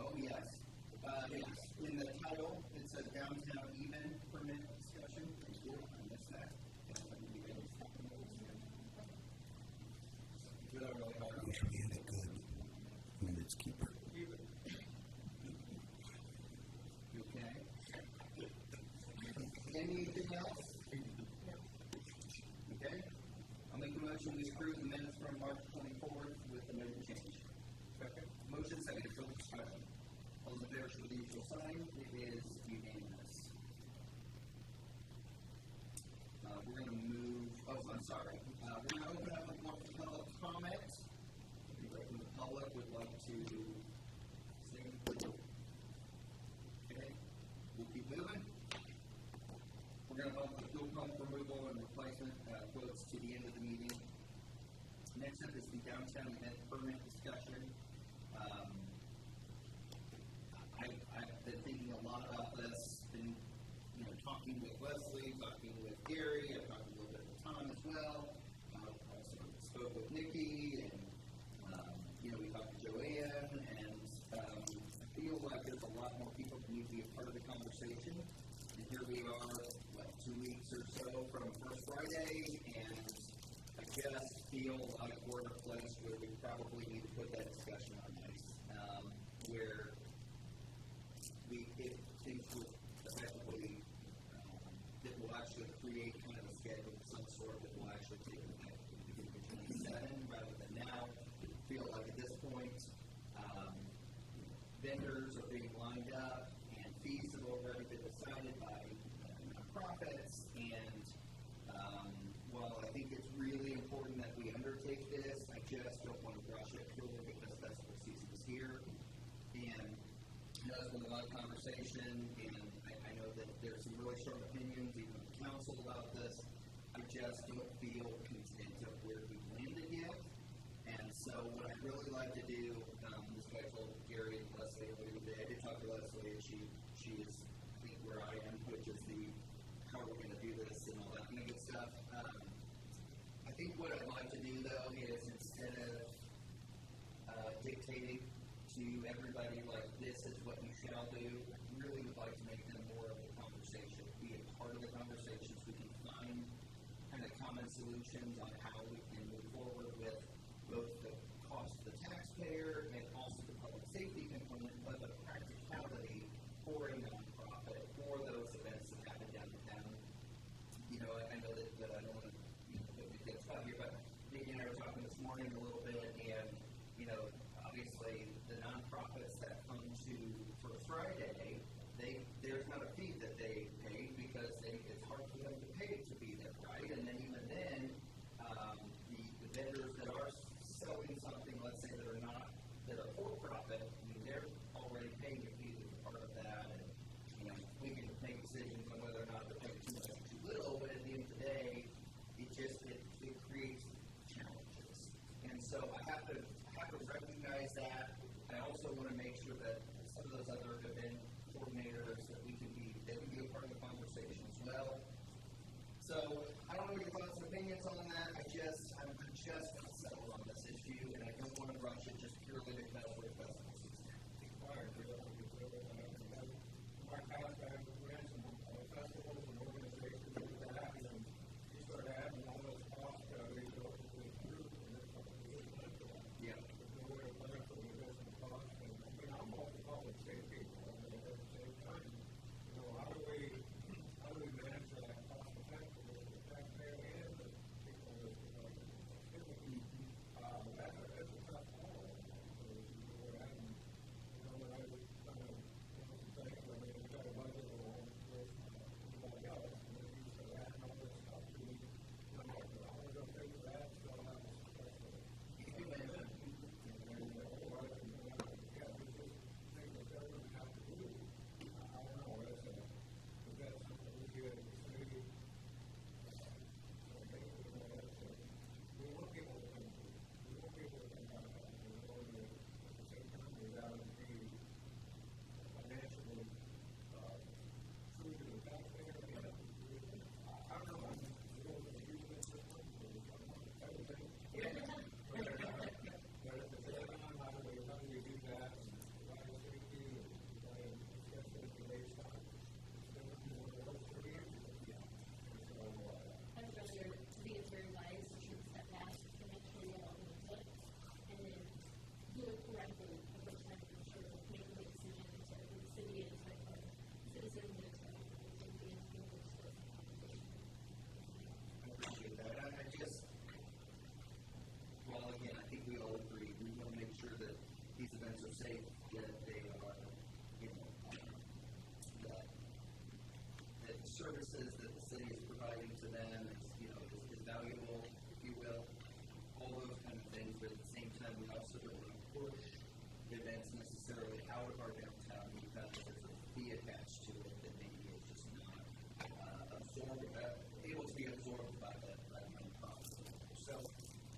Oh, yes. Yes. In the title, it says downtown even permit discussion. Thank you. I missed that. We should get a good minutes keeper. Okay. Anything else? Okay. I'll make a motion to approve the minutes from March 24th with the noted change. Okay. Motion second for discussion. All those in favor show the usual sign. It is unanimous. We're going to move. Oh, I'm sorry. We're going to open up a public comment. Anybody from the public would like to say anything? Okay. We'll keep moving. We're going to bump the fuel pump removal and replacement quotes to the end of the meeting. Next up is the downtown event permit discussion. I've been thinking a lot about this. Been, talking with Leslie, talking with Gary. I've talked a little bit with Tom as well. Also spoke with Nikki, and we talked to Joanne, and I feel like there's a lot more people who need to be a part of the conversation. And here we are, 2 weeks or so from First Friday, and I just feel like we're in a place where we probably need to put that discussion on ice, where if things will effectively, that will actually create kind of a schedule of some sort that will actually take effect between 27 rather than now. I feel like at this point, vendors are being lined up, and fees have already been decided by nonprofits, and while I think it's really important that we undertake this, I just don't want to rush it purely because festival season is here. And there's been a lot of conversation, and I know that there's some really strong opinions, even on the council, about this. I just don't feel content of where we landed yet. And so what I'd really like to do, this is what I told Gary and Leslie earlier today. I did talk to Leslie, and she is, I think, where I am, which is the how we're going to do this and all that kind of good stuff. I think what I'd like to do, though, is instead of dictating to everybody like this is what you shall do, I really would like to make them more of the conversation, be a part of the conversation so we can find kind of common solutions on how we can move forward with both the cost of the taxpayer and also the public safety component, but the practicality for a nonprofit, for those events that happen downtown. I know that I don't want to put the kids out here, but Nikki and I were talking this morning a little bit, and obviously the nonprofits that come to First Friday, there's not a fee that they pay because it's hard for them to pay to be there, right? And then even then, the vendors that are selling something, let's say that are for profit, they're already paying a fee to be part of that, and we can make decisions on whether or not they're paying too much or too little, but at the end of the day, it creates challenges. And so I have to recognize that. I also want to make sure that some of those other event coordinators that they can be a part of the conversation as well. So I don't know your thoughts and opinions on that. I'm just not settled on this issue, and I don't want to rush it just purely because we're a festival season. My past, I have friends and festivals and organizations that happen, and you start having all those costs, they go through the roof, and it's like, yeah. there's no way to plan for the additional costs, and I'm all for public safety, that they are, that the services that the city is providing to them is valuable, if you will, all those kind of things. But at the same time, we also don't want to push events necessarily out of our downtown because there's a fee attached to it that maybe is just not able to be absorbed by the nonprofit. So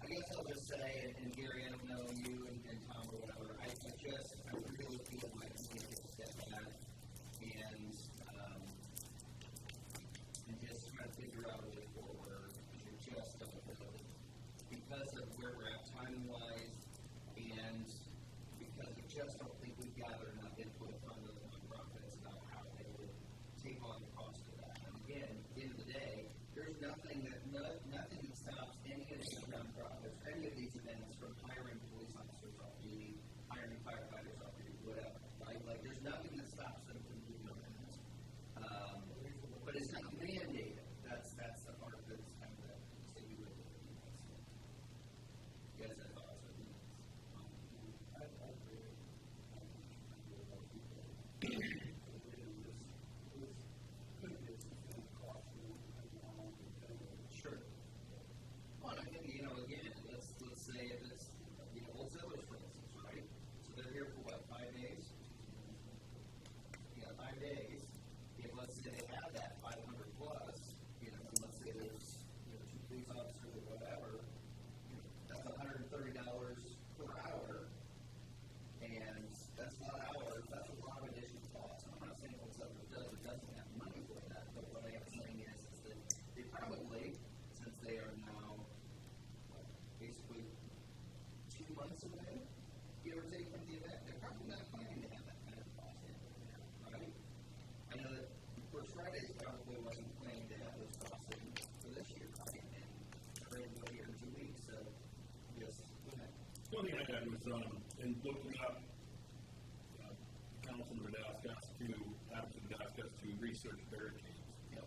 I guess I'll just say, and Gary, I don't know you and Tom or whatever, I really feel like we need to step back and just try to figure out a way forward. You just don't know, because of where we're at time-wise, and because we just don't think we've gathered enough input from the nonprofits about how they would take on the cost of that. And again, at the end of the day, there's nothing that stops any of these nonprofits, any of these events from hiring police officers off duty, hiring firefighters off duty, whatever, right? Like, there's nothing that stops them from doing that. But it's not mandated. That's the part that's kind of the city with it. You guys have thoughts on this? I agree. Sure. Well, I think, again, let's say if it's, Old Settlers, for instance, right? So they're here for what, 5 days? 5 days. If let's say they have that 500 plus, and let's say there's 2 police officers or whatever, that's $130 per hour, and that's a lot of hours, that's a lot of additional costs. I'm not saying Old Settlers doesn't have money for that, but what I am saying is that they probably, since they are now basically 2 months away, give or take from the event, they're probably not planning to have that kind of cost in there, right? I know that First Fridays probably wasn't planning to have those costs in for this year, right? And we're going to go here in 2 weeks, so yes, go ahead. The only thing I had was in looking up Councilman Radowski asked us to research barricades. Yep.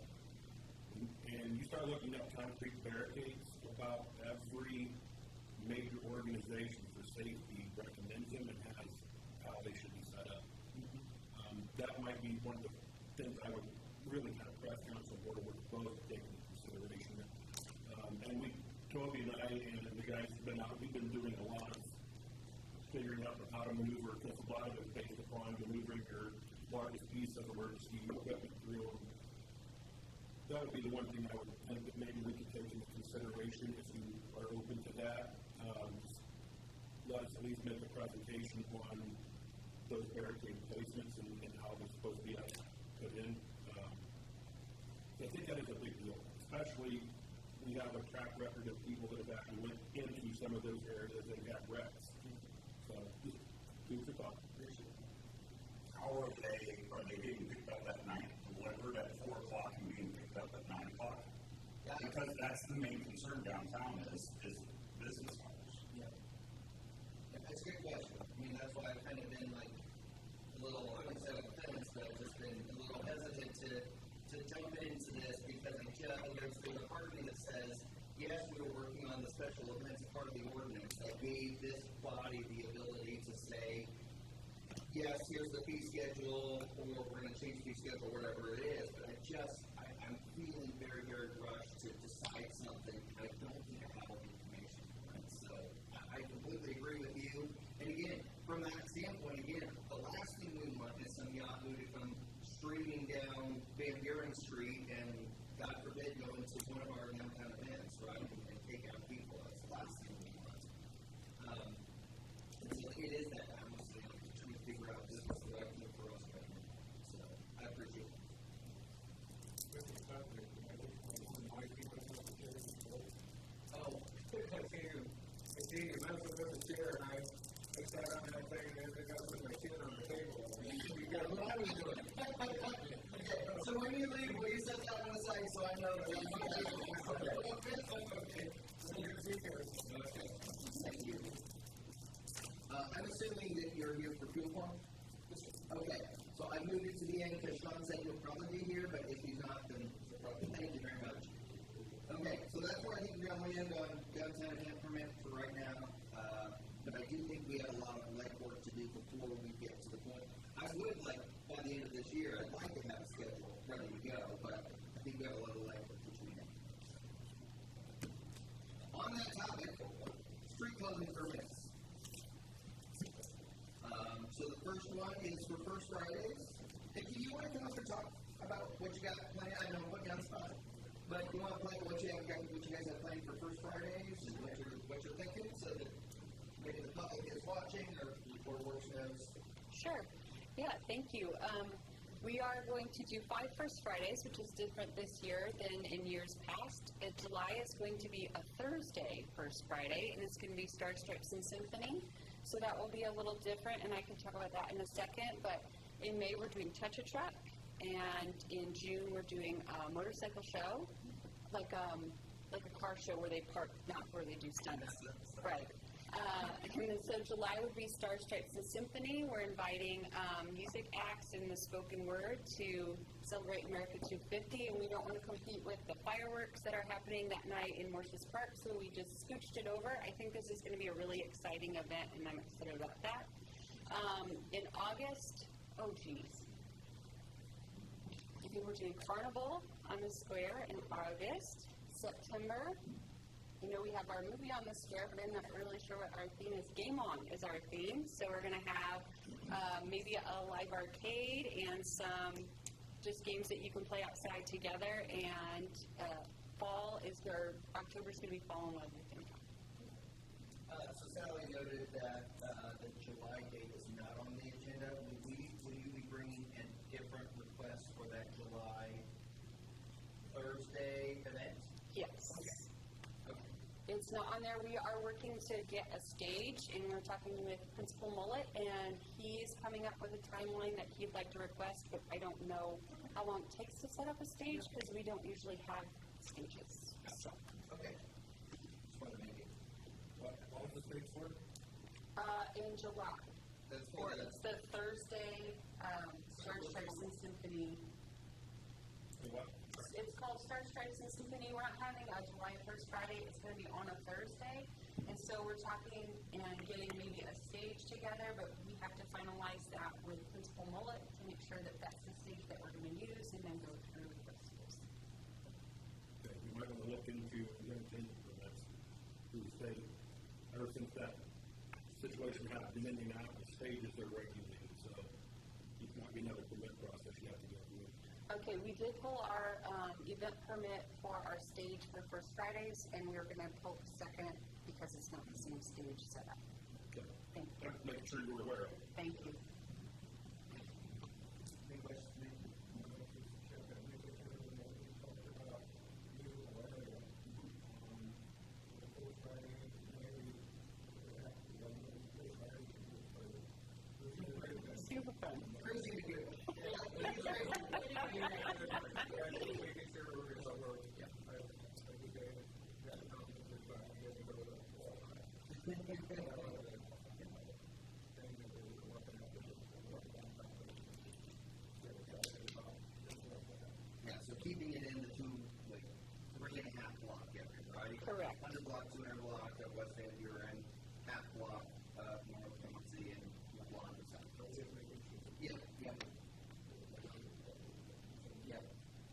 And you start looking up concrete barricades, about every major organization for safety recommends them and has how they should be set up. That might be one of the things I would really kind of press council board of works both take into consideration. And Toby and I and the guys have been out, we've been doing a lot of figuring out how to maneuver, because a lot of it is based upon maneuvering your largest piece of emergency equipment through them. That would be the one thing I would think that maybe we could take into consideration if you are open to that. Let us at least make a presentation on those barricade placements and how they're supposed to be put in. I think that is a big deal, especially we have a track record of people that have actually went into some of those areas and got wrecks. So, just food for thought. How are they being picked up at night, delivered at 4 o'clock and being picked up at 9 o'clock? Yeah. Because that's the main concern downtown is business hours. Yeah. That's a good question. I mean, that's why I've kind of been like a little, I wouldn't say on the fence, but I've just been a little hesitant to jump into this because there's a part of me that says, yes, we were working on the special events part of the ordinance that gave this body the ability to say, yes, here's the fee schedule, or we're going to change the fee schedule, whatever it is. But I'm feeling very, very rushed to decide something. I don't think I have all the information for it. So I completely agree with you. And again, from that standpoint, the last thing we want is some yahoo to come streaming down Van Buren Street and, God forbid, go into one of our downtown events, right, and take out people. That's the last thing we want. And so it is that balance to trying to figure out this is the right thing for us right now. So I appreciate it. Oh, I seen you messing with the chair, and I sat on that thing and ended up with my chin on the table. You got what I was doing. So when you leave, will you set that one aside so I know that Okay. So you're speakers. Thank you. I'm assuming that you're here for fuel farm? Okay. So I moved it to the end because Sean said he'll probably be here, but if he's not, then thank you very much. Okay, so that's where I think we're going to land on downtown camp permit for right now. But I do think we have a lot of legwork to do before we get to one is for First Fridays. Nikki, you want to come up and talk about what you got planned? I know I'm putting you on the spot. But you want to play what you guys have planned for First Fridays and what you're thinking so that maybe the public is watching or Works knows. Sure. Yeah, thank you. We are going to do 5 First Fridays, which is different this year than in years past. July is going to be a Thursday First Friday, and it's going to be Stars, Stripes, and Symphony. So that will be a little different, and I can talk about that in a second. But in May, we're doing Touch a Truck, and in June, we're doing a motorcycle show, like a car show where they park, not where they do stunts. Right. And then so July would be Stars, Stripes, and Symphony. We're inviting music acts in the spoken word to celebrate America 250, and we don't want to compete with the fireworks that are happening that night in Morses Park, so we just scooched it over. I think this is going to be a really exciting event, and I'm excited about that. In August, I think we're doing Carnival on the Square in August. September, we have our movie on the square, but I'm not really sure what our theme is. Game On is our theme, so we're going to have maybe a live arcade and some just games that you can play outside together, and October is going to be Fall in Love with Him. So Sally noted that the July date is not on the agenda. Will you be bringing a different request for that July Thursday event? Yes. Okay. It's not on there. We are working to get a stage, and we're talking with Principal Mullet, and he's coming up with a timeline that he'd like to request, but I don't know how long it takes to set up a stage because we don't usually have stages. So. Okay. Just wanted to make it. What was the date for? In July. That's It's the Thursday Stars, Stripes, and Symphony. What? It's called Stars, Stripes, and Symphony. We're not having a July 1st Friday. It's going to be on a Thursday. And so we're talking and getting maybe a stage together, but we have to finalize that with Principal Mullet to make sure that that's the stage that we're going to use and then go through the festivals. Okay, we might want to look into entertainment permits through the state. Ever since that situation happened in Indianapolis, stages are regulated, so it might be another permit process you have to go through. Okay, we did pull our event permit for our stage for First Fridays, and we're going to pull the second because it's not the same stage setup. Okay. Thank you. Making sure you're aware of it. Thank you. Any questions, Nick? Super fun. Crazy to do. Yeah, so keeping it in the 3.5 block area, right? Correct. 100 block, 200 block of West Van Buren, half block of North Tennessee, and LeBlanc or something. Yep. Yep.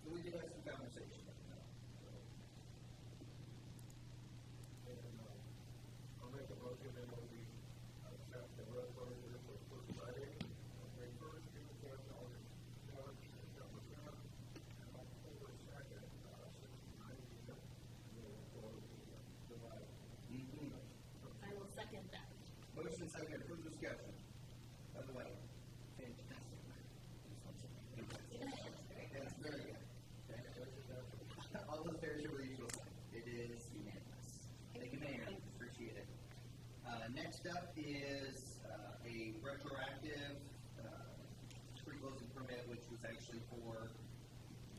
So we did have some conversation. I'll make a motion that we accept the road closure for First Friday, May 1st, October 2nd, and October 2nd, 6:30, July. I will second that. Motion second, approved discussion. By the way, fantastic. That's very good. All those fair should be equal. It is unanimous. Thank you, Mayor. Appreciate it. Next up is a retroactive street closing permit, which was actually for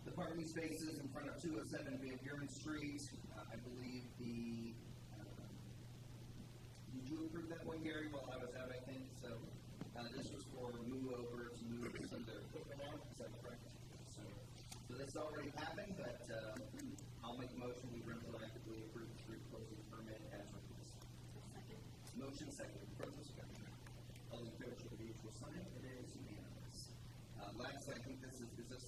the parking spaces in front of 207 Van Buren Street. I believe did you approve that one, Gary, while I was out, I think? So this was for move over to move some of their equipment out. Is that correct? So this already happened, but I'll make a motion. We retroactively approve the street closing permit as requested. Motion second. Further discussion. All those in favor show the usual sign. It is unanimous. Last, I think this is this.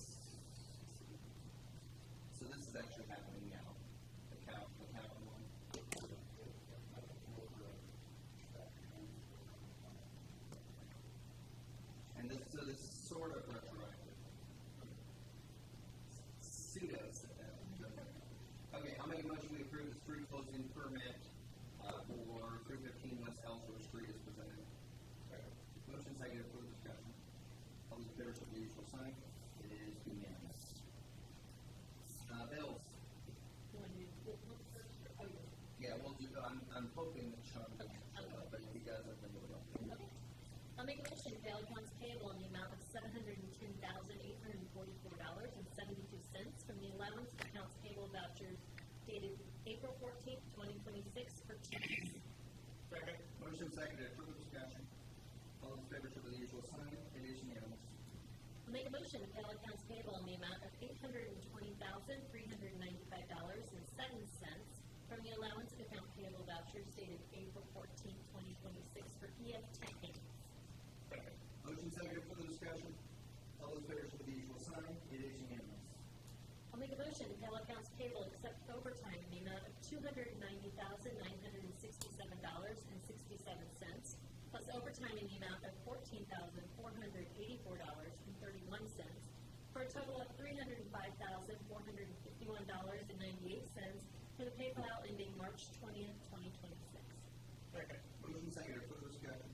So this is actually happening now. The count one. And this is sort of retroactive. Pseudo. Okay, I'll make a motion we approve the street closing permit for 315 West Ellsworth Street as presented. Motion seconded for discussion. All those in favor show the usual sign. It is unanimous. Bills. You want to do what first? Oh, yeah. Yeah, we'll do. I'm hoping that Sean can show up, but if he doesn't, then we'll go. Okay. I'll make a motion to pay all accounts payable in the amount of $710,844.72 from the allowance of accounts payable vouchers dated April 14th, 2026 for checks. Second. Motion seconded. Further discussion. All those in favor show the usual sign. It is unanimous. I'll make a motion to pay all accounts payable in the amount of $820,395.07 from the allowance of account payable vouchers dated April 14th, 2026 for EF Tech Inc. Second. Motion seconded. Further discussion. All those in favor show the usual sign. It is unanimous. I'll make a motion to pay all accounts payable except overtime in the amount of $290,967.67 plus overtime in the amount of $14,484.31 for a total of $305,451.98 for the pay file ending March 20th, 2026. Second. Motion seconded. Further discussion.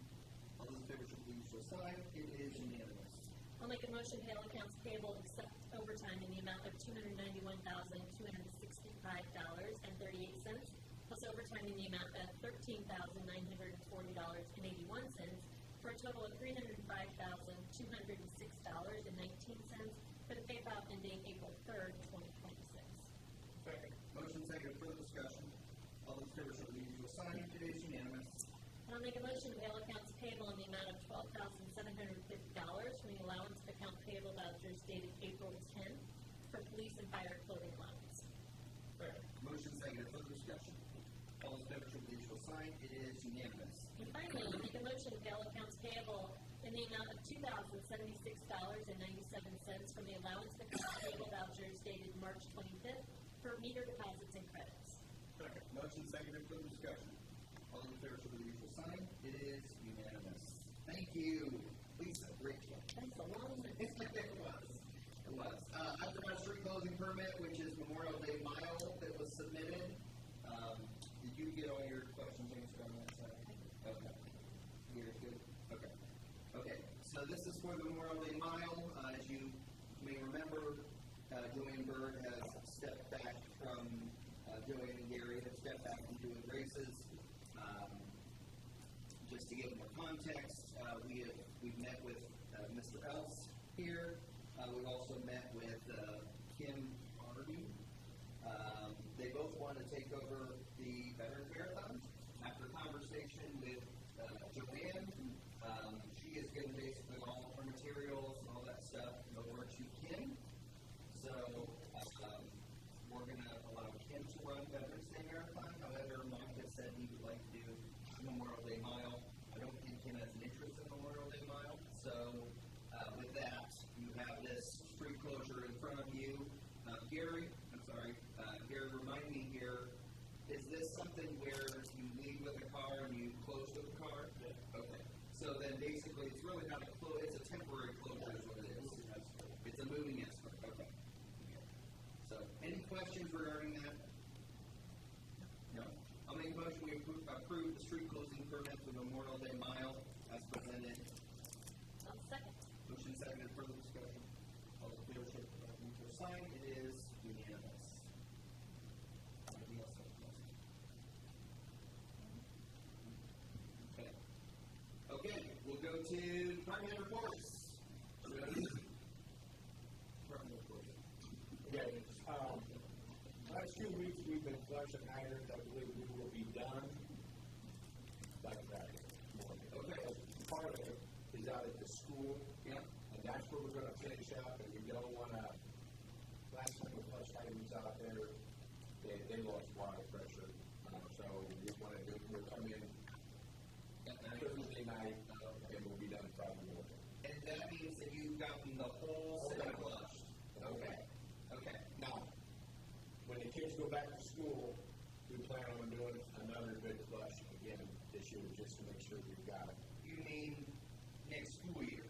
All those in favor show the usual sign. It is unanimous. I'll make a motion to pay all accounts payable except overtime in the amount of $291,265.38 plus overtime in the amount of $13,940.81 for a total of $305,206.19 for the pay file ending April 3rd, 2026. Second. Motion seconded. Further discussion. All those in favor show the usual sign. It is unanimous. And I'll make a motion to pay all accounts payable in the amount of $12,750 from the allowance of account payable vouchers dated April 10th for police and fire clothing allowance. Second. Motion seconded. Further discussion. All those in favor show the usual sign. It is unanimous. And finally, I'll make a motion to pay all accounts payable in the amount of $2,076.97 from the allowance of account payable vouchers dated March 25th for meter deposits and credits. Second. Motion seconded. Further discussion. All those in favor show the usual sign. It is unanimous. Thank you, Lisa. Great job. That's a long list. It was. After my street closing permit, which is Memorial Day Mile that was submitted, did you get all your questions answered on that side? Okay. You're good? Okay. Okay. So this is for the Memorial Day Mile. As you may remember, Joanne Bird has stepped back from, Joanne and Gary have stepped back from doing races. Just to give more context, we've met with Mr. Else here. We've also met with Kim Hardy. They both want to take over the Veterans Marathon. After conversation with Joanne, she has given basically all her materials and all that stuff over to Kim. So we're going to allow Kim to run Veterans Day Marathon. However, Mike has said he would like to do Memorial Day Mile. I don't think Kim has an interest in Memorial Day Mile. So with that, you have this street closure in front of you. Gary, remind me here, is this something where you leave with a car and you close with a car? Yeah. Okay. So then basically it's really not a close, it's a temporary closure is what it is. It's a moving escort. Okay. So any questions regarding that? No? I'll make a motion we approve the street closing permit for Memorial Day Mile as presented. I'll second. Motion seconded. Further discussion. All those in favor show the sign. It is unanimous. Anything else? Okay. Okay. We'll go to department reports. Department reports. Okay, last 2 weeks we've been flushing hydrants. I believe we will be done by Friday morning. Okay. Part of it is out at the school. Yeah. And that's where we're going to finish up, and we don't want to, last time we flushed hydrants out there, they lost water pressure. So we want to do, we'll come in Thursday night, and we'll be done Friday morning. And that means that you've gotten the whole city flushed. Okay. Okay. Now, when the kids go back to school, we plan on doing another good flush again this year, just to make sure we've got it. You mean next school year?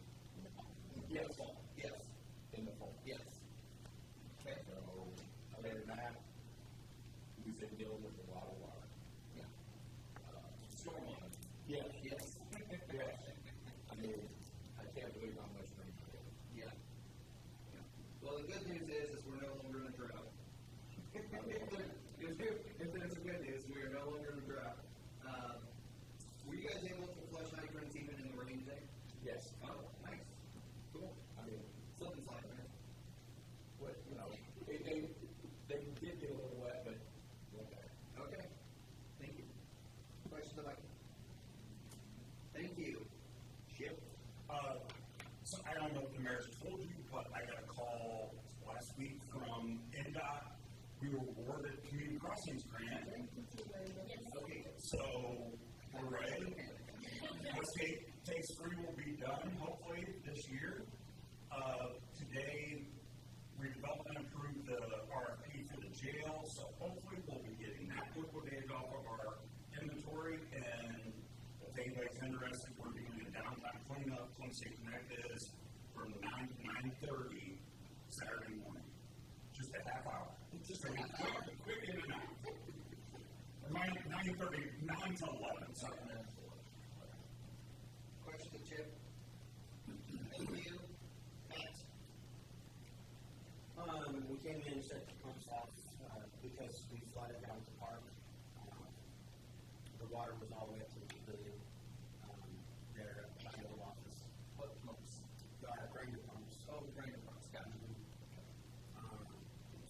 Mayor told you, but I got a call last week from NDOT. We were awarded Community Crossings grant. Okay, So, we're ready. Westgate Phase 3 will be done, hopefully, this year. Today, redevelopment approved the RFP for the jail, so hopefully we'll be getting that liquidated off of our inventory. And if anybody's interested, we're doing a downtown cleanup. Twin City Connect is from 9 to 9:30 Saturday morning. Just a half hour. Just a half hour. Quick in and out. 9:30, 9 to 11, something. question, Chip? Thank you. Matt? We came in and shut the pumps off because we flooded down the park. The water was all the way up to the pavilion there at the old office. What pumps? Grinder pumps. Oh, grinder pumps, got it.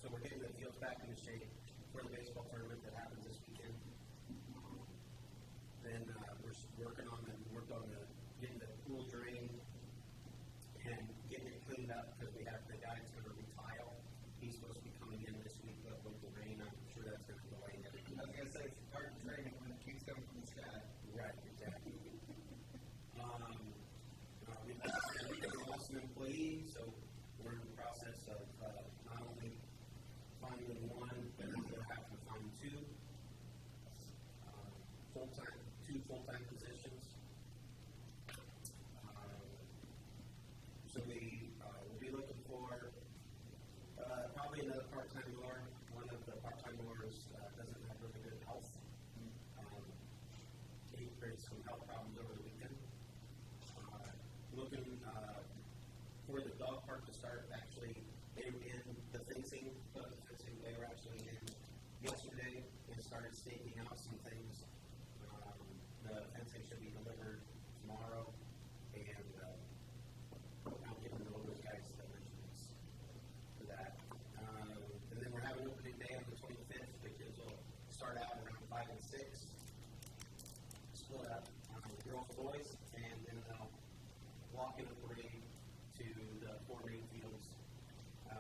So we're getting the fields back into shape for the baseball tournament that happens this weekend. Then we're working on getting the pool drained and getting it cleaned up because we have the guy that's going to retile. He's supposed to be coming in this week, but with the rain, I'm sure that's going to go away. I was going to say, it's hard to train it when it keeps coming from the sky. Right, exactly. We've lost an employee, so we're in the process of not only finding one, but we'll have to find two full-time positions. So we will be looking for probably another part-time mower. One of the part-time mowers doesn't have really good health. He experienced some health problems over the weekend. Looking for the dog park to start actually in the fencing. They were actually in yesterday and started staking out some things. The fencing should be delivered tomorrow, and I'll give them those guys dimensions for that. And then we're having opening day on the 25th. The kids will start out around 5 and 6, split up girls and boys, and then they'll walk in a parade to the 4 main fields,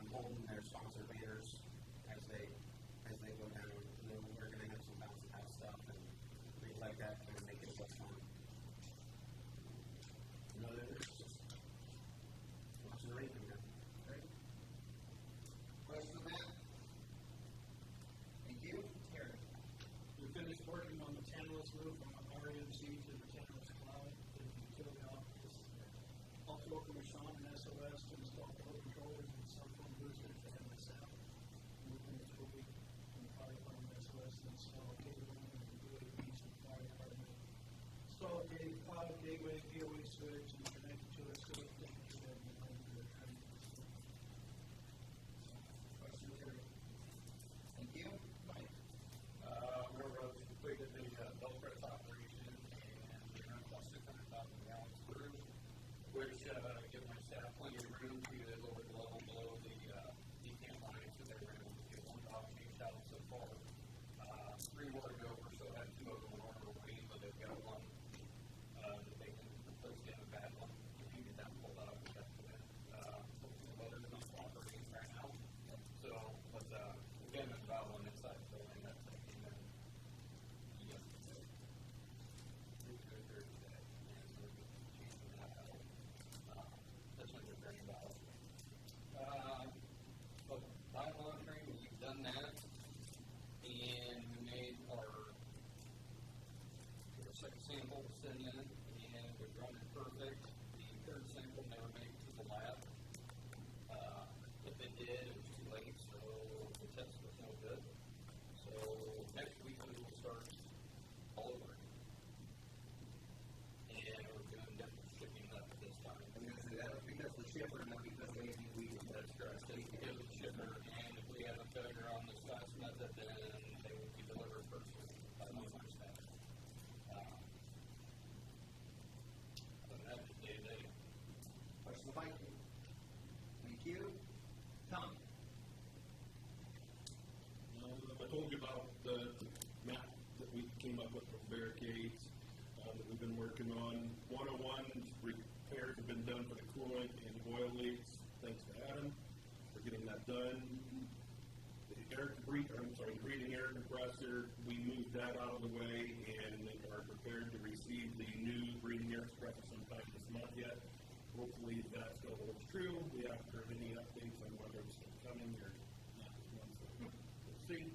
holding their sponsor banners as they go down. And then we're going to have some bouncy house stuff and things like that to make it less fun. Another is just watching the rain come down. Great. Question on that? Thank you. Terry? We finished working on the tanless roof on RMC to the tanless cloud to the utility office. Also working with Sean and SOS to install door controllers and cell phone boosters to have this out. Working this week from the fire department SOS to install cabling and UAVs from the fire department. Install a cloud gateway, POA switch, and connect it to a switch that we should have behind the training. Question, Terry? Thank you. Mike? Railroad completed the belt press operation and we ran about 600,000 gallons through, which gives my staff plenty of room to lower the level below the decant line, so they were able to get one dog changed out so far. 3 more to go. We still have 2 of them on order waiting, but they've got one that they can replace in a bad one. If you get that pulled out, we have to hopefully the weather's not cooperating right now. So, but again, there's about one inside the building that's taking them. That's what they're very about. But by monitoring, we've done that, and we made our second sample sent in, and we're running perfect. The third sample never made it to the lab. If it did, it was too late, so the test was no good. So next week we will start all over. And we're doing different shipping up at this time. I'm going to say that was because the shipper, not because of anything we did. That's correct. They can give the shipper, and if we have a failure on this last method, then they will be delivered first by one of our staff. Other than that, day to day. Question, Mike? Thank you. Tom? I told you about the map that we came up with for barricades that we've been working on. 101 repairs have been done for the coolant and oil leaks. Thanks to Adam for getting that done. The breathing air compressor, we moved that out of the way and are prepared to receive the new breathing air compressor sometime this month yet. Hopefully that still holds true. We haven't heard any updates on whether it's still coming or not this month, so we'll see.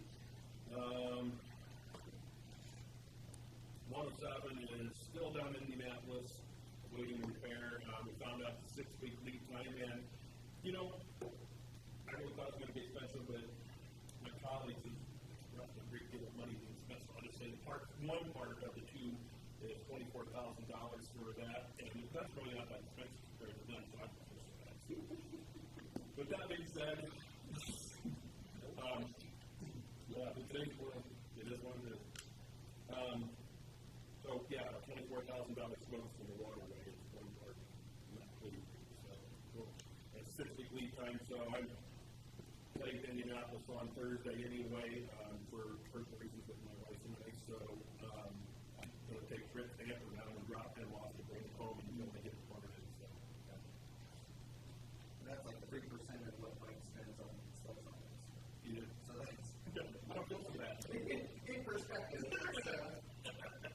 107 is still down in Indianapolis, waiting repair. We found out the 6-week lead time, and I really thought it was going to be expensive, but my colleagues have left a great deal of money being spent. So I'll just say one part of the two is $24,000 for that, and that's really not that expensive compared to them, so I'm not so bad. With that being said, in today's world, it is what it is. So, yeah, $24,000 quotes from the waterway is one part, not including. So, it's 6-week lead time, so I'm heading to Indianapolis on Thursday anyway for personal reasons with my wife and I. So I'm going to take Fritz Hamper down and drop him off to bring him home until they get permitted. So, yeah. That's like 3% of what Mike spends on stuff on this. Yeah. So that's I don't feel so bad. in perspective.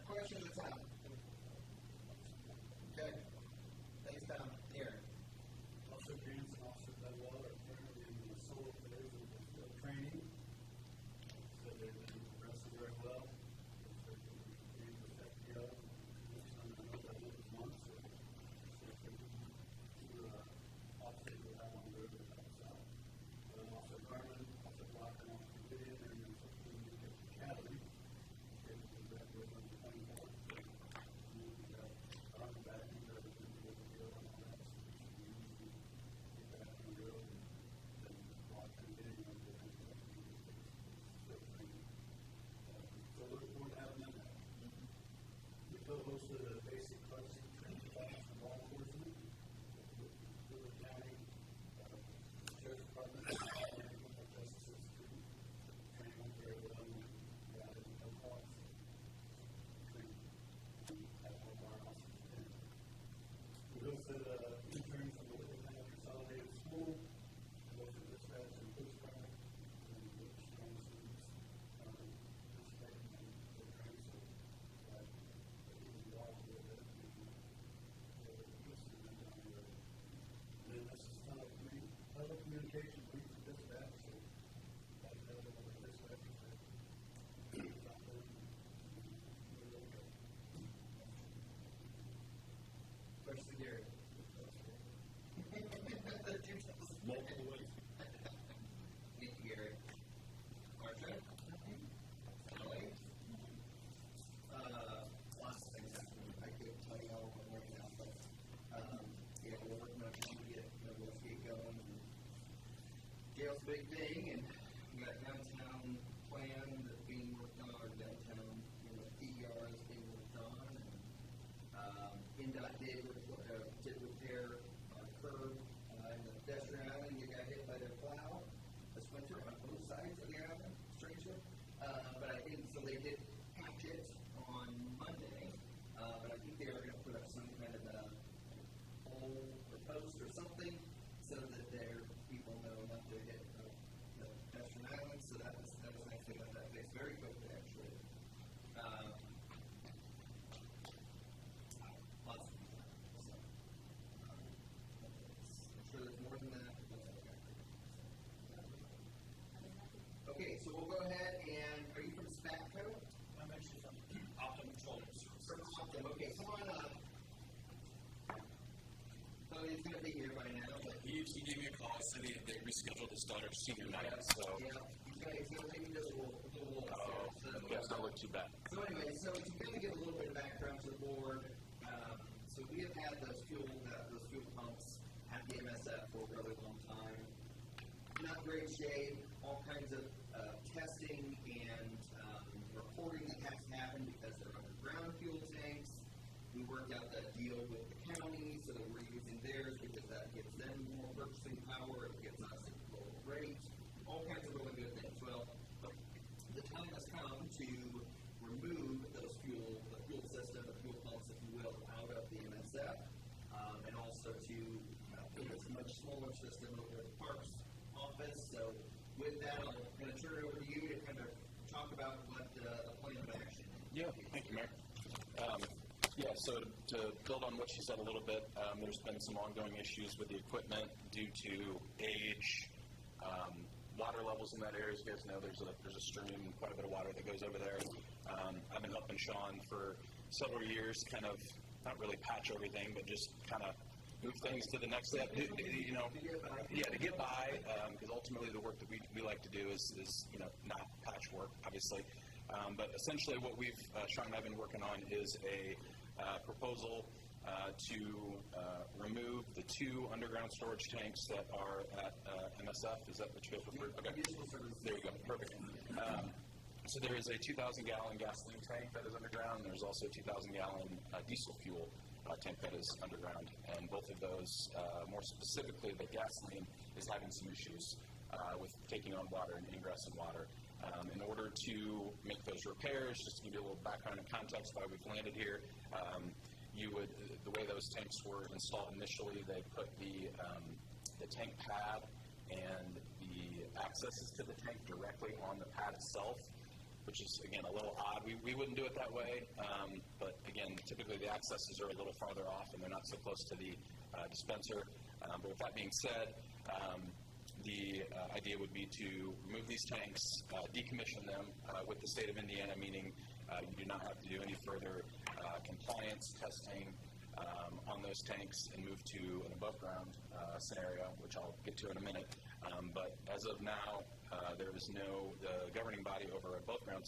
Question of the time. Okay. Thanks, Tom. Here. Officer Grants and Officer Bedwell are currently in the solo phase of the training. So they've been progressing very well. They're being with FPO. Next time I know that it was once. So two officers will have on the road that helps out. Officer Garland, Officer Block, and Officer Gideon are in the academy. They're graduating on the 24th. Garland back in there with the deal and all that. So look forward to having them. We co-hosted a basic budgeting training class for law enforcement, Dillon County, Sheriff's Department, and criminal justice institute. Training went very well. We got it no cost. Training at one of our offices. We hosted interns from the Dillon County Consolidated School, both in dispatch and police department, and with strong students participating in the training. So that even involved with it, and then this is telecommunication brief for dispatch. So that is another one of the dispatchers that got them. Question Gary. Multiple ways. Thank you, Gary. Marcia? Ellie? Lots of things happening. I couldn't tell you all what we're working on, but we're working on trying to get Westgate going. Gail's big thing, and we got downtown plan that's being worked on, or downtown PER is being worked on. And NDOT did repair our curb in the pedestrian island. You got hit by their plow this winter on both sides of the island, strangely. But I think, so they did patch it on Monday, but I think they are going to put up some kind of a pole or post or something so that their people know not to hit the pedestrian island. So that was nice. They got that fixed very quickly, actually. Lots of people. So, I'm sure there's more than that. But that's okay. Okay, so we'll go ahead and, are you from SPATCO? I'm actually from Optimum Control Services. From Optum, okay, come on up. So he's going to be here by now, but He gave me a call, said they rescheduled his daughter's senior night, so. yeah, he's going to take me to the wall upstairs. So, Yeah, it's not look too bad. So anyway, so to kind of give a little bit of background to the board, so we have had those fuel pumps at the MSF for a really long time. Not great shape, all kinds of testing and reporting that has to happen because they're underground fuel tanks. We worked out that deal with the county so that we're using theirs because that gives them more purchasing power, it gives us a lower rate, all kinds of really good things. Well, the time has come to remove the fuel system, the fuel pumps, if you will, out of the MSF, and also to much smaller system over at the Parks office. So with that, I'm going to turn it over to you to kind of talk about what the plan of action is. Yeah, thank you, Mayor. So to build on what she said a little bit, there's been some ongoing issues with the equipment due to age, water levels in that area. As you guys know, there's a stream, quite a bit of water that goes over there. I've been helping Sean for several years, kind of not really patch everything, but just kind of move things to the next step. To get by, because ultimately the work that we like to do is not patchwork, obviously. But essentially what Sean and I have been working on is a proposal to remove the 2 underground storage tanks that are at MSF. Is that what you guys refer to? Okay. There you go. Perfect. So there is a 2,000-gallon gasoline tank that is underground. There's also a 2,000-gallon diesel fuel tank that is underground. And both of those, more specifically the gasoline, is having some issues with taking on water and ingress in water. In order to make those repairs, just to give you a little background and context why we've landed here, the way those tanks were installed initially, they put the tank pad and the accesses to the tank directly on the pad itself, which is, again, a little odd. We wouldn't do it that way, but again, typically the accesses are a little farther off and they're not so close to the dispenser. But with that being said, the idea would be to remove these tanks, decommission them with the state of Indiana, meaning you do not have to do any further compliance testing on those tanks and move to an above-ground scenario, which I'll get to in a minute. But as of now, there is the governing body over above-ground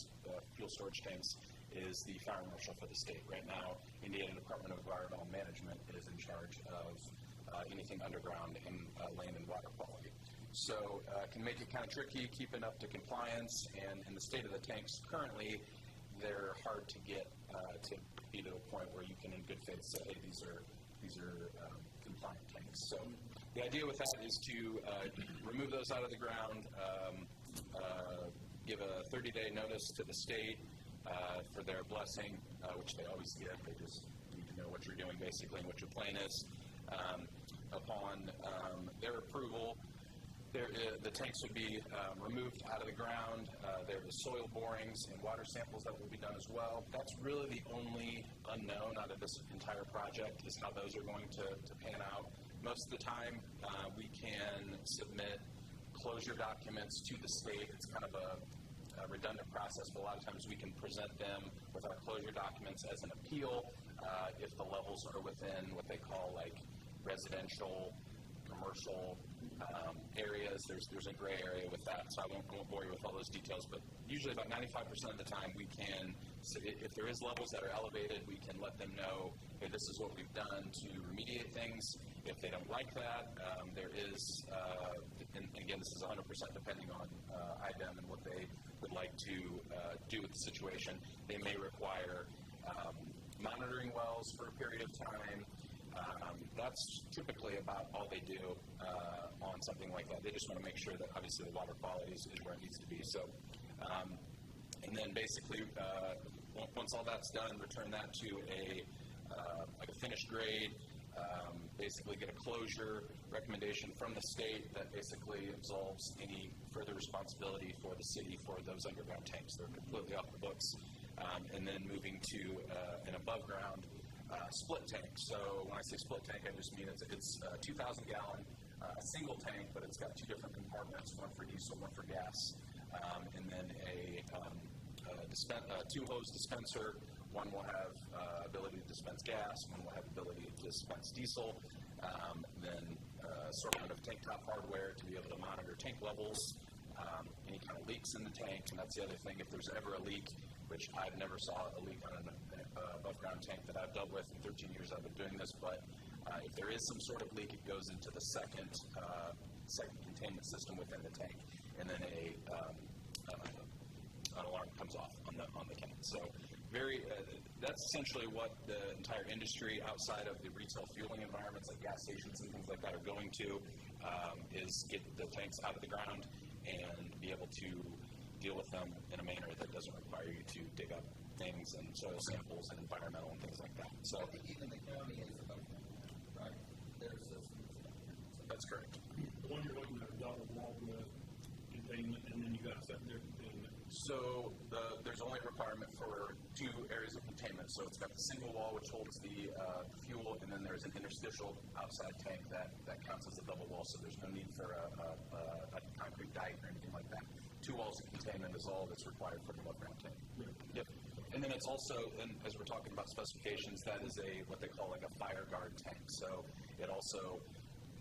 fuel storage tanks is the fire marshal for the state. Right now, Indiana Department of Environmental Management is in charge of anything underground in land and water quality. So it can make it kind of tricky keeping up to compliance, and in the state of the tanks currently, they're hard to get to be to a point where you can in good faith say, hey, these are compliant tanks. So the idea with that is to remove those out of the ground, give a 30-day notice to the state for their blessing, which they always get. They just need to know what you're doing basically and what your plan is. Upon their approval, the tanks would be removed out of the ground. There are soil borings and water samples that will be done as well. That's really the only unknown out of this entire project is how those are going to pan out. Most of the time, we can submit closure documents to the state. It's kind of a redundant process, but a lot of times we can present them with our closure documents as an appeal if the levels are within what they call like residential, commercial areas. There's a gray area with that, so I won't bore you with all those details, but usually about 95% of the time we can, if there is levels that are elevated, we can let them know, hey, this is what we've done to remediate things. If they don't like that, there is, and again, this is 100% depending on IDEM and what they would like to do with the situation. They may require monitoring wells for a period of time. That's typically about all they do on something like that. They just want to make sure that obviously the water quality is where it needs to be. So, and then basically, once all that's done, return that to a finished grade. Basically, get a closure recommendation from the state that basically absolves any further responsibility for the city for those underground tanks. They're completely off the books. And then moving to an above ground split tank. So when I say split tank, I just mean it's a 2,000-gallon single tank, but it's got 2 different compartments, one for diesel, one for gas, and then a 2-hose dispenser. One will have ability to dispense gas, one will have ability to dispense diesel, then assortment of tank top hardware to be able to monitor tank levels, any kind of leaks in the tank, and that's the other thing. If there's ever a leak, which I've never saw a leak on an above-ground tank that I've dealt with in 13 years I've been doing this, but if there is some sort of leak, it goes into the second containment system within the tank, and then an alarm comes off on the tank. So that's essentially what the entire industry outside of the retail fueling environments like gas stations and things like that are going to is get the tanks out of the ground and be able to deal with them in a manner that doesn't require you to dig up things and soil samples and environmental and things like that. So I think even the county is above ground, right? Their system is above ground. That's one you're looking at a double wall with containment, and then you got secondary containment. So there's only a requirement for 2 areas of containment. So it's got the single wall, which holds the fuel, and then there's an interstitial outside tank that counts as a double wall. So there's no need for a concrete dike or anything like that. 2 walls of containment is all that's required for the above-ground tank. Yep. And then it's also, and as we're talking about specifications, that is what they call like a fire guard tank. So it also,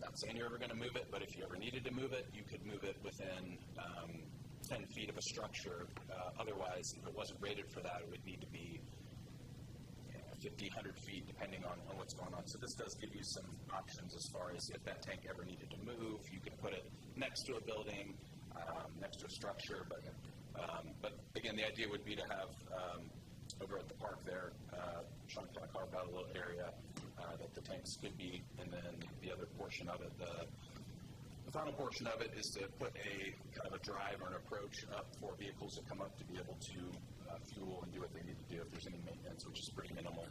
not saying you're ever going to move it, but if you ever needed to move it, you could move it within 10 feet of a structure. Otherwise, if it wasn't rated for that, it would need to be 50, 100 feet, depending on what's going on. So this does give you some options as far as if that tank ever needed to move, you could put it next to a building, next to a structure. But again, the idea would be to have over at the park there, Sean kind of carved out a little area that the tanks could be, and then the other portion of it, the final portion of it is to put a kind of a drive or an approach up for vehicles that come up to be able to fuel and do what they need to do if there's any maintenance, which is pretty minimal.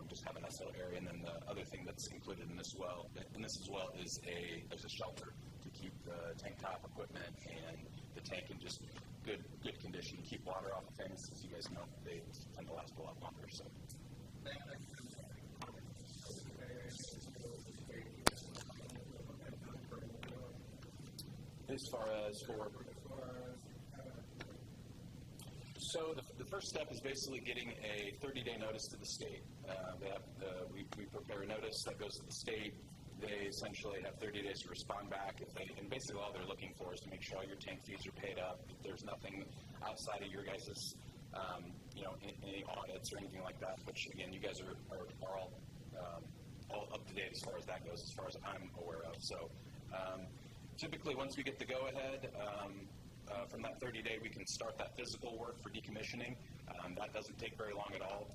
Just have a nice little area, and then the other thing that's included in this as well is a shelter to keep the tank top equipment and the tank in just good condition, keep water off of things. As you guys know, they tend to last a lot longer. So. As far as so the first step is basically getting a 30-day notice to the state. We prepare a notice that goes to the state. They essentially have 30 days to respond back. And basically all they're looking for is to make sure all your tank fees are paid up. If there's nothing outside of your guys' any audits or anything like that, which again, you guys are all up to date as far as that goes, as far as I'm aware of. So typically once we get the go-ahead, from that 30-day, we can start that physical work for decommissioning. That doesn't take very long at all.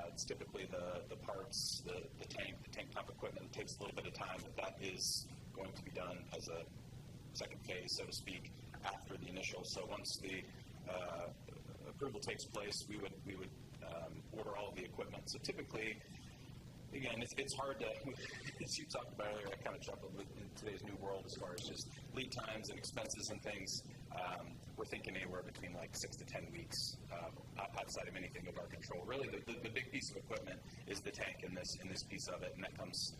It's typically the parts, the tank top equipment. It takes a little bit of time, but that is going to be done as a second phase, so to speak, after the initial. So once the approval takes place, we would order all of the equipment. So typically, again, it's hard to, as you talked about earlier, I kind of chuckled in today's new world as far as just lead times and expenses and things. We're thinking anywhere between like 6 to 10 weeks outside of anything of our control. Really, the big piece of equipment is the tank in this piece of it, and that comes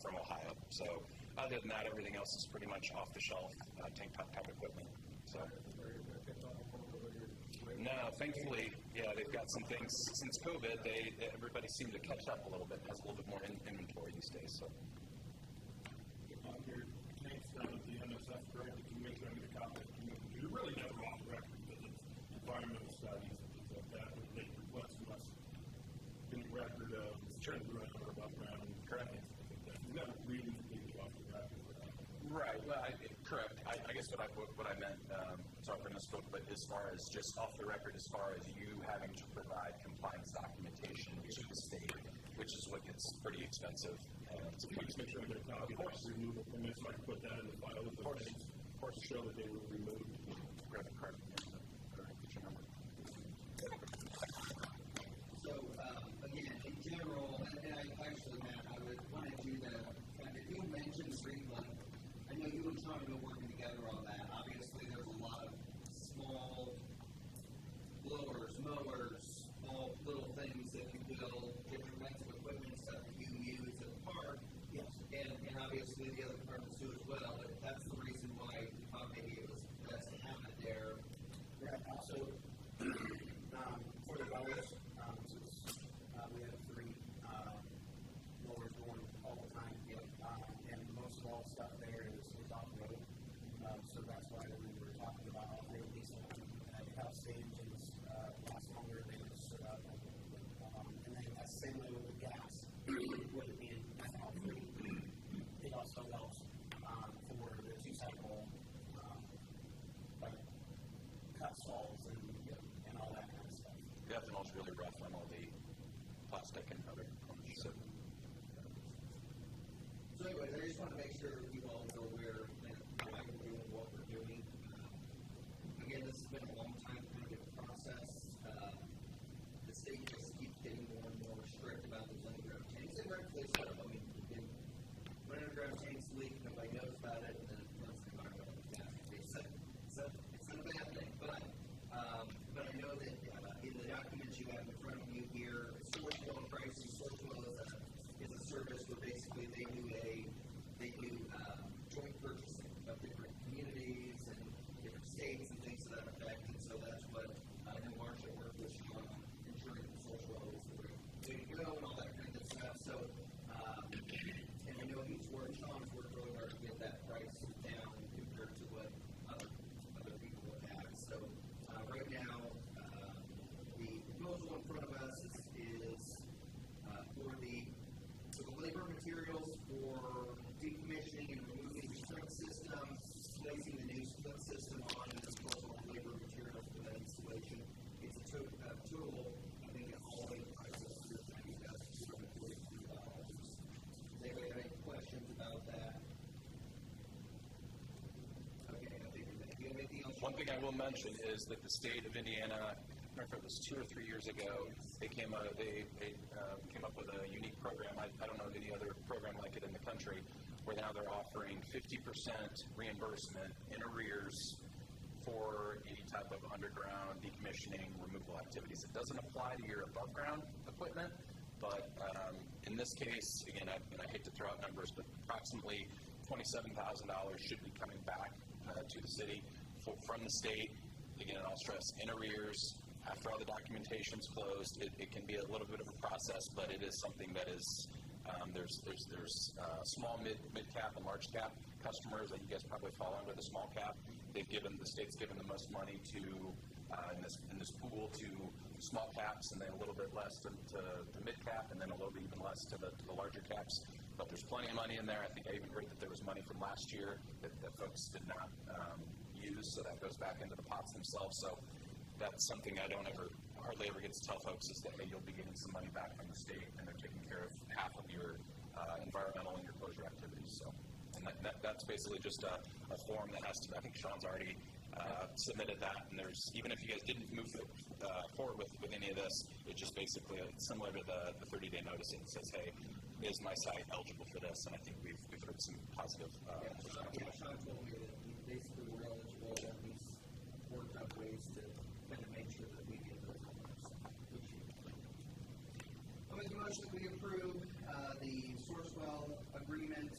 from Ohio. So other than that, everything else is pretty much off-the-shelf tank top type equipment. So. No, thankfully, they've got some things since COVID. Everybody seemed to catch up a little bit, has a little bit more inventory these days. So. Your tank's down at the NSF, correct? You can make sure I get a copy. You're really never off the record because it's environmental studies and things like that. But they request from us any record of underground or above ground. Correct. You never really completely off the record for that. Right. Well, correct. I guess what I meant, sorry for misspoke, but as far as just off the record, as far as you having to provide compliance documentation to the state, which is what gets pretty expensive. So please make sure they're not removable permits, so I can put that in the file with the things, of course, to show that they were removed. Grab a card. Get your number. So, again, in general, and I actually, Matt, I would want to do if you mentioned Greenland, I know you and Sean have been working together on that. Obviously, there's a lot of small blowers, mowers, small little things that you will, different kinds of equipment, stuff that you use at the park. Yes. And obviously the other departments do as well, but that's the reason why we thought maybe it was best to have it there. Right. Also, for the mowers, since we have 3 mowers going all the time, and most of all stuff there is off the road. So that's why when we were talking about off-road diesel, house engines last longer than and then that's the same way with the gas. With it being ethanol free, it also helps for the 2-cycle like cut stalls and all that kind of stuff. The ethanol's really rough on all the plastic and other components. So anyways, I just want to make sure you all are aware of why we're doing what we're doing. Again, this has been a long time kind of process. The state just keeps getting more and more strict about those underground tanks. And rightfully so. I mean, when underground tanks leak, nobody knows about it, and then once the environmental One thing I will mention is that the state of Indiana, I don't remember if it was 2 or 3 years ago, they came up with a unique program. I don't know of any other program like it in the country, where now they're offering 50% reimbursement in arrears for any type of underground decommissioning removal activities. It doesn't apply to your above ground equipment, but in this case, again, I hate to throw out numbers, but approximately $27,000 should be coming back to the city from the state. Again, I'll stress, in arrears. After all the documentation's closed, it can be a little bit of a process, but it is something that is, there's small, mid cap, and large cap customers that you guys probably fall under the small cap. The state's given the most money to, in this pool, to small caps, and then a little bit less to mid cap, and then a little bit even less to the larger caps. But there's plenty of money in there. I think I even heard that there was money from last year that folks did not use, so that goes back into the pots themselves. So that's something I hardly ever get to tell folks, is that, hey, you'll be getting some money back from the state, and they're taking care of half of your environmental and your closure activities. So, and that's basically just a form that has to, I think Sean's already submitted that, and there's, even if you guys didn't move forward with any of this, it's just basically similar to the 30-day notice. It says, hey, is my site eligible for this? And I think we've heard some positive Sean told me that we basically were eligible, and he's worked out ways to kind of make sure that we get those numbers. I'll make a motion that we approve the Sourcewell agreement